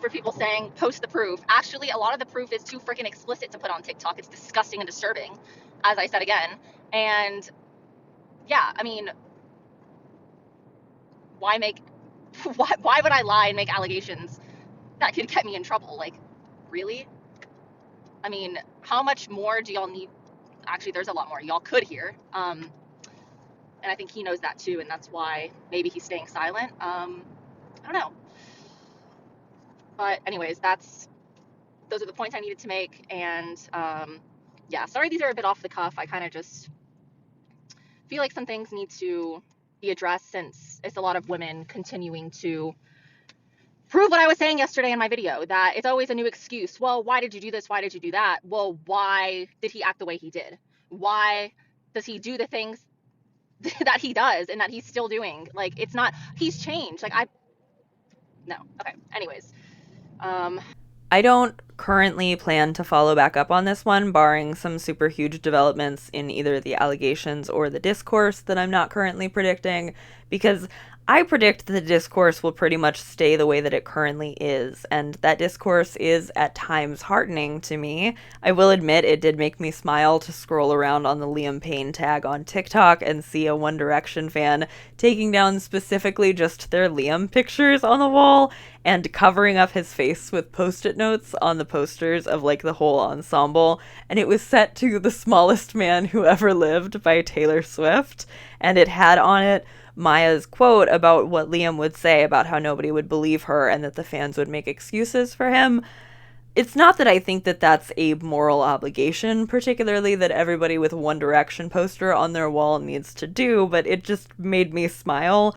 For people saying, post the proof. Actually, a lot of the proof is too freaking explicit to put on TikTok. It's disgusting and disturbing, as I said again. And yeah, I mean, why would I lie and make allegations that could get me in trouble? Like, really? I mean, how much more do y'all need? Actually, there's a lot more y'all could hear. And I think he knows that too, and that's why maybe he's staying silent. I don't know. But anyways, those are the points I needed to make. And yeah, sorry these are a bit off the cuff. I kind of just feel like some things need to be addressed since it's a lot of women continuing to prove what I was saying yesterday in my video, that it's always a new excuse. Well, why did you do this? Why did you do that? Well, why did he act the way he did? Why does he do the things that he does and that he's still doing? Like, it's not, he's changed. Like, no. Okay. Anyways. I don't currently plan to follow back up on this one, barring some super huge developments in either the allegations or the discourse that I'm not currently predicting, because I predict that the discourse will pretty much stay the way that it currently is, and that discourse is at times heartening to me. I will admit it did make me smile to scroll around on the Liam Payne tag on TikTok and see a One Direction fan taking down specifically just their Liam pictures on the wall and covering up his face with post-it notes on the posters of like the whole ensemble, and it was set to "The Smallest Man Who Ever Lived" by Taylor Swift, and it had on it Maya's quote about what Liam would say about how nobody would believe her and that the fans would make excuses for him. It's not that I think that that's a moral obligation, particularly that everybody with a One Direction poster on their wall needs to do, but it just made me smile.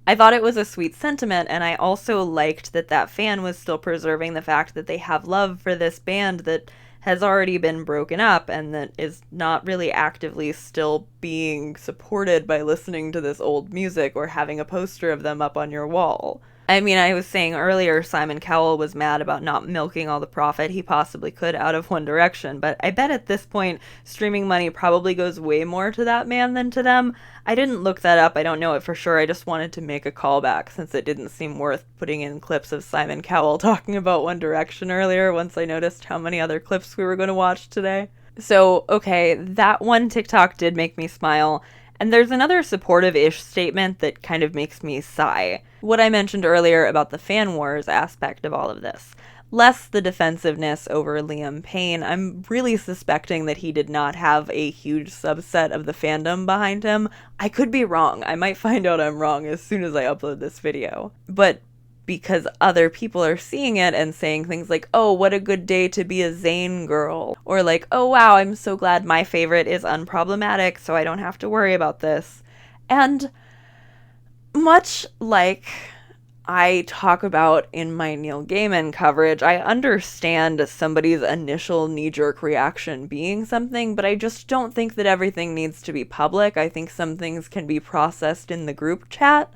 I thought it was a sweet sentiment, and I also liked that that fan was still preserving the fact that they have love for this band that has already been broken up and that is not really actively still being supported by listening to this old music or having a poster of them up on your wall. I mean, I was saying earlier Simon Cowell was mad about not milking all the profit he possibly could out of One Direction, but I bet at this point streaming money probably goes way more to that man than to them. I didn't look that up, I don't know it for sure, I just wanted to make a callback since it didn't seem worth putting in clips of Simon Cowell talking about One Direction earlier once I noticed how many other clips we were going to watch today. So, okay, that one TikTok did make me smile. And there's another supportive-ish statement that kind of makes me sigh. What I mentioned earlier about the fan wars aspect of all of this. Less the defensiveness over Liam Payne. I'm really suspecting that he did not have a huge subset of the fandom behind him. I could be wrong. I might find out I'm wrong as soon as I upload this video. But because other people are seeing it and saying things like, "Oh, what a good day to be a Zayn girl," or like, "Oh wow, I'm so glad my favorite is unproblematic so I don't have to worry about this." And much like I talk about in my Neil Gaiman coverage, I understand somebody's initial knee-jerk reaction being something, but I just don't think that everything needs to be public. I think some things can be processed in the group chat.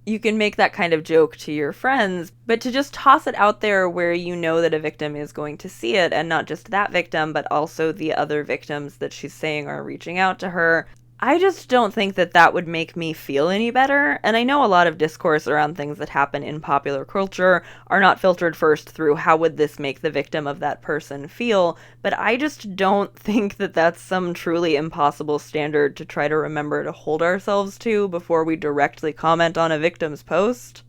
You can make that kind of joke to your friends, but to just toss it out there where you know that a victim is going to see it, and not just that victim, but also the other victims that she's saying are reaching out to her, I just don't think that that would make me feel any better. And I know a lot of discourse around things that happen in popular culture are not filtered first through how would this make the victim of that person feel, but I just don't think that that's some truly impossible standard to try to remember to hold ourselves to before we directly comment on a victim's post.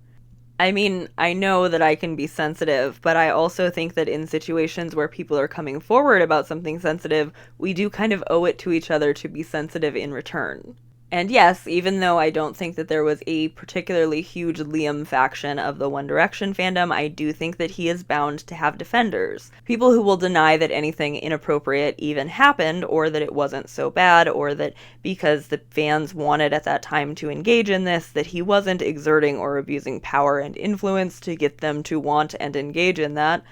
I mean, I know that I can be sensitive, but I also think that in situations where people are coming forward about something sensitive, we do kind of owe it to each other to be sensitive in return. And yes, even though I don't think that there was a particularly huge Liam faction of the One Direction fandom, I do think that he is bound to have defenders. People who will deny that anything inappropriate even happened, or that it wasn't so bad, or that because the fans wanted at that time to engage in this, that he wasn't exerting or abusing power and influence to get them to want and engage in that.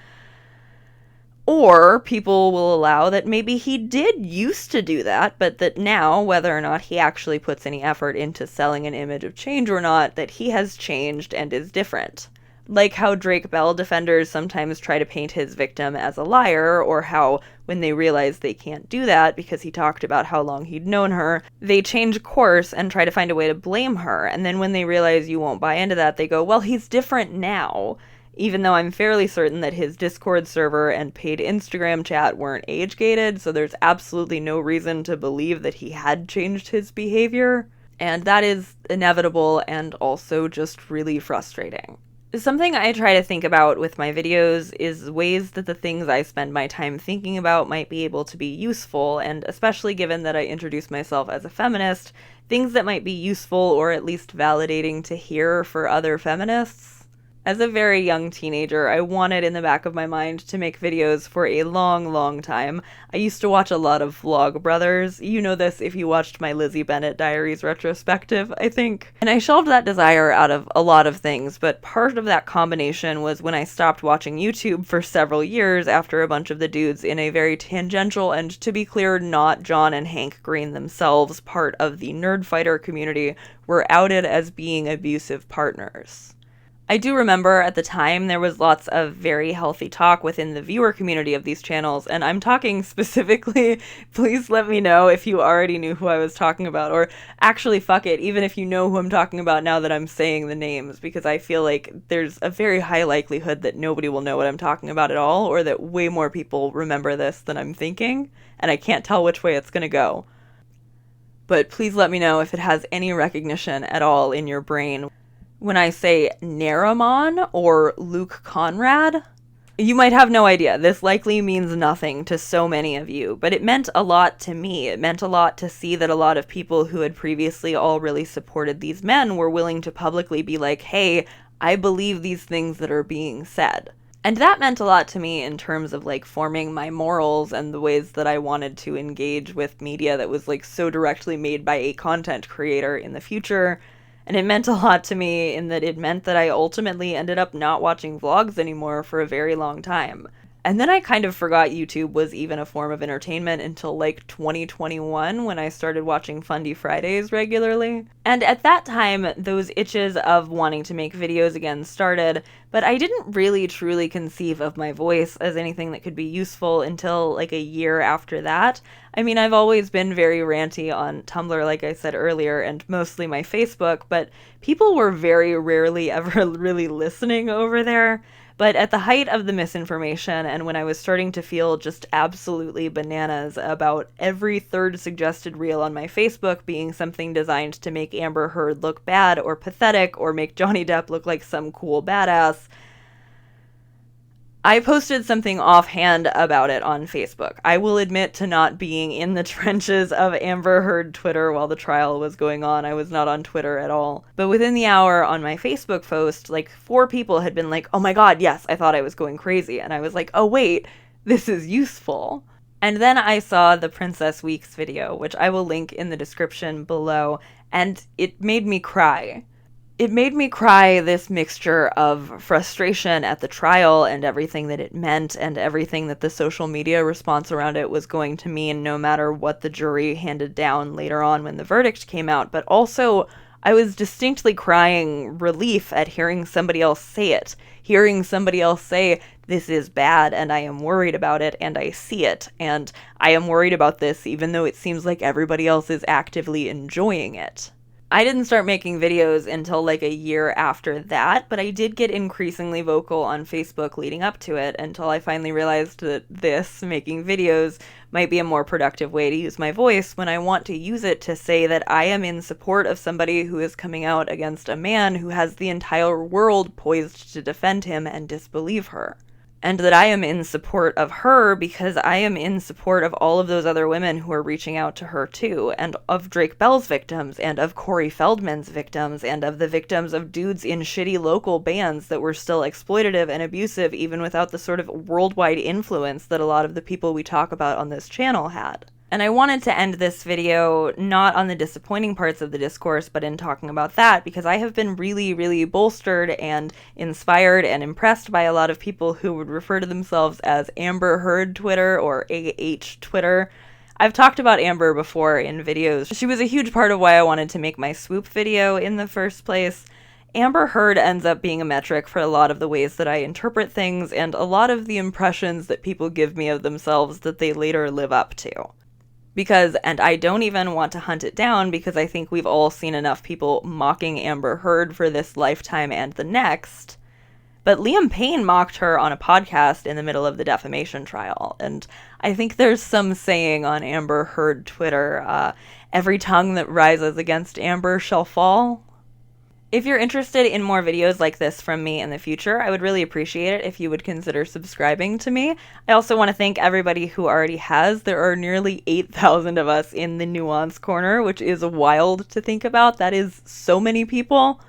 Or people will allow that maybe he did used to do that, but that now, whether or not he actually puts any effort into selling an image of change or not, that he has changed and is different. Like how Drake Bell defenders sometimes try to paint his victim as a liar, or how, when they realize they can't do that because he talked about how long he'd known her, they change course and try to find a way to blame her, and then when they realize you won't buy into that, they go, well, he's different now. Even though I'm fairly certain that his Discord server and paid Instagram chat weren't age-gated, so there's absolutely no reason to believe that he had changed his behavior. And that is inevitable and also just really frustrating. Something I try to think about with my videos is ways that the things I spend my time thinking about might be able to be useful, and especially given that I introduce myself as a feminist, things that might be useful or at least validating to hear for other feminists. As a very young teenager, I wanted in the back of my mind to make videos for a long, long time. I used to watch a lot of Vlogbrothers. You know this if you watched my Lizzie Bennett Diaries retrospective, I think. And I shelved that desire out of a lot of things, but part of that combination was when I stopped watching YouTube for several years after a bunch of the dudes in a very tangential and, to be clear, not John and Hank Green themselves, part of the Nerdfighter community, were outed as being abusive partners. I do remember at the time there was lots of very healthy talk within the viewer community of these channels, and I'm talking specifically, please let me know if you already knew who I was talking about, or actually fuck it, even if you know who I'm talking about now that I'm saying the names, because I feel like there's a very high likelihood that nobody will know what I'm talking about at all, or that way more people remember this than I'm thinking, and I can't tell which way it's gonna go. But please let me know if it has any recognition at all in your brain. When I say Naramon or Luke Conrad, you might have no idea. This likely means nothing to so many of you, but it meant a lot to me. It meant a lot to see that a lot of people who had previously all really supported these men were willing to publicly be like, hey, I believe these things that are being said. And that meant a lot to me in terms of like forming my morals and the ways that I wanted to engage with media that was like so directly made by a content creator in the future. And it meant a lot to me in that it meant that I ultimately ended up not watching vlogs anymore for a very long time. And then I kind of forgot YouTube was even a form of entertainment until like 2021 when I started watching Fundy Fridays regularly. And at that time, those itches of wanting to make videos again started, but I didn't really truly conceive of my voice as anything that could be useful until like a year after that. I mean, I've always been very ranty on Tumblr, like I said earlier, and mostly my Facebook, but people were very rarely ever really listening over there. But at the height of the misinformation, and when I was starting to feel just absolutely bananas about every third suggested reel on my Facebook being something designed to make Amber Heard look bad or pathetic or make Johnny Depp look like some cool badass, I posted something offhand about it on Facebook. I will admit to not being in the trenches of Amber Heard Twitter while the trial was going on. I was not on Twitter at all. But within the hour on my Facebook post, like 4 people had been like, oh my god, yes, I thought I was going crazy. And I was like, oh wait, this is useful. And then I saw the Princess Weeks video, which I will link in the description below, and it made me cry. It made me cry, this mixture of frustration at the trial and everything that it meant and everything that the social media response around it was going to mean no matter what the jury handed down later on when the verdict came out. But also, I was distinctly crying relief at hearing somebody else say it. Hearing somebody else say, this is bad and I am worried about it and I see it. And I am worried about this even though it seems like everybody else is actively enjoying it. I didn't start making videos until like a year after that, but I did get increasingly vocal on Facebook leading up to it until I finally realized that making videos, might be a more productive way to use my voice when I want to use it to say that I am in support of somebody who is coming out against a man who has the entire world poised to defend him and disbelieve her. And that I am in support of her because I am in support of all of those other women who are reaching out to her too, and of Drake Bell's victims, and of Corey Feldman's victims, and of the victims of dudes in shitty local bands that were still exploitative and abusive even without the sort of worldwide influence that a lot of the people we talk about on this channel had. And I wanted to end this video not on the disappointing parts of the discourse, but in talking about that, because I have been really, really bolstered and inspired and impressed by a lot of people who would refer to themselves as Amber Heard Twitter or AH Twitter. I've talked about Amber before in videos. She was a huge part of why I wanted to make my swoop video in the first place. Amber Heard ends up being a metric for a lot of the ways that I interpret things and a lot of the impressions that people give me of themselves that they later live up to. Because, and I don't even want to hunt it down because I think we've all seen enough people mocking Amber Heard for this lifetime and the next, but Liam Payne mocked her on a podcast in the middle of the defamation trial, and I think there's some saying on Amber Heard Twitter, every tongue that rises against Amber shall fall. If you're interested in more videos like this from me in the future, I would really appreciate it if you would consider subscribing to me. I also want to thank everybody who already has. There are nearly 8,000 of us in the Nuance Corner, which is wild to think about. That is so many people.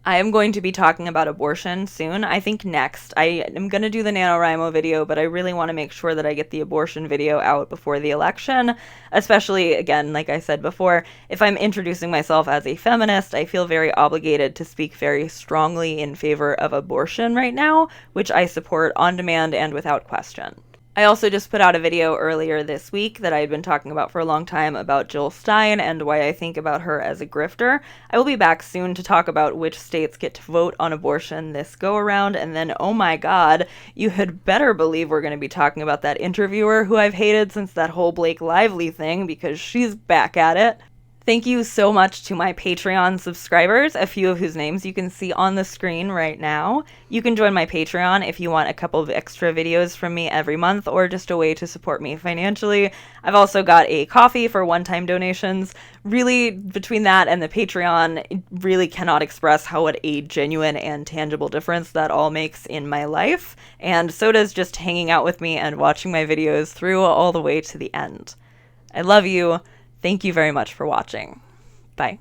I am going to be talking about abortion soon. I think next. I am going to do the NaNoWriMo video, but I really want to make sure that I get the abortion video out before the election. Especially, again, like I said before, if I'm introducing myself as a feminist, I feel very obligated to speak very strongly in favor of abortion right now, which I support on demand and without question. I also just put out a video earlier this week that I had been talking about for a long time about Jill Stein and why I think about her as a grifter. I will be back soon to talk about which states get to vote on abortion this go around, and then, oh my god, you had better believe we're going to be talking about that interviewer who I've hated since that whole Blake Lively thing, because she's back at it. Thank you so much to my Patreon subscribers, a few of whose names you can see on the screen right now. You can join my Patreon if you want a couple of extra videos from me every month, or just a way to support me financially. I've also got a coffee for one-time donations. Really, between that and the Patreon, really cannot express what a genuine and tangible difference that all makes in my life. And so does just hanging out with me and watching my videos through all the way to the end. I love you. Thank you very much for watching. Bye.